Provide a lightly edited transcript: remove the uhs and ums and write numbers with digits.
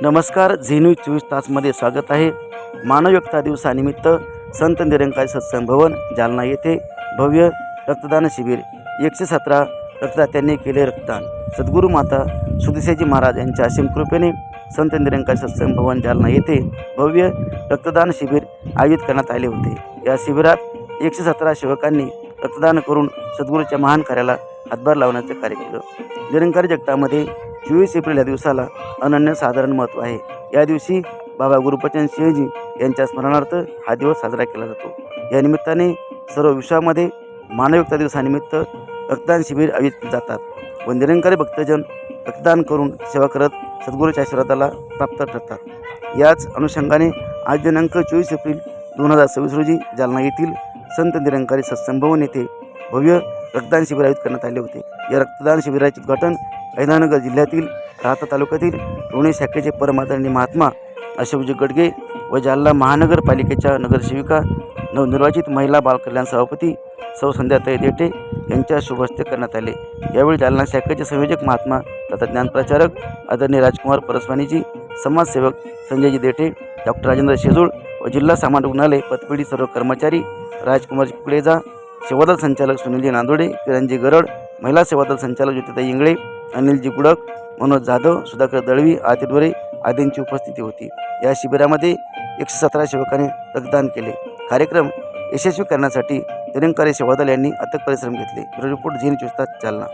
नमस्कार, Zee news 24 तासमध्ये स्वागत आहे. मानव एकता दिवसानिमित्त संत निरंकारी सत्संग भवन जालना येथे भव्य रक्तदान शिबिर. 117 रक्तदात्यांनी केले रक्तदान. सद्गुरू माता सुदेशाजी महाराज यांच्या असीम कृपेने संत निरंकारी सत्संग भवन जालना येथे भव्य रक्तदान शिबिर आयोजित करण्यात आले होते. या शिबिरात 117 सेवकांनी रक्तदान करून सद्गुरूच्या महान कार्याला हातभार लावण्याचे कार्य केलं. निरंकारी जगतामध्ये 24 एप्रिल या दिवसाला अनन्यसाधारण महत्त्व आहे. या दिवशी बाबा गुरुबचन सिंहजी यांच्या स्मरणार्थ हा दिवस साजरा केला जातो. या निमित्ताने सर्व विश्वामध्ये मानव एकता दिवसानिमित्त रक्तदान शिबिर आयोजित केले जातात व निरंकारी भक्तजन रक्तदान करून सेवा करत सद्गुरूच्या आशीर्वादाला प्राप्त ठरतात. याच अनुषंगाने आज दिनांक 24 एप्रिल 2026 रोजी जालना येथील संत निरंकारी सत्संग भवन येथे भव्य रक्तदान शिबिर आयोजित करण्यात आले होते. या रक्तदान शिबिराचे उद्घाटन अहिल्यानगर जिल्ह्यातील राहता तालुक्यातील लोणी शाखेचे परमादरणीय महात्मा अशोकजी गडगे व जालना महानगरपालिकेच्या नगरसेविका नवनिर्वाचित महिला बालकल्याण सभापती सौ संध्याताई देठे यांच्या शुभ हस्ते करण्यात आले. यावेळी जालना शाखेचे संयोजक महात्मा तथा ज्ञानप्रचारक आदरणीय राजकुमार परसवानीजी, समाजसेवक संजयजी देठे, डॉक्टर राजेंद्र शेजूळ व जिल्हा सामान्य रुग्णालय पतपेढी सर्व कर्मचारी, राजकुमार कुकडेजा, सेवादल संचालक सुनीलजी नांदोडे, किरणजी गरड, महिला सेवादल संचालक ज्योतिताई इंगळे, अनिलजी गुडक, मनोज जाधव, सुधाकर दळवी आदी डोरे आदींची उपस्थिती होती. या शिबिरामध्ये 117 सेवकांनी रक्तदान केले. कार्यक्रम यशस्वी करण्यासाठी निरंकारी सेवादल यांनी अथक परिश्रम घेतले. ब्युरो रिपोर्ट झी न्यूज 24 तास जालना.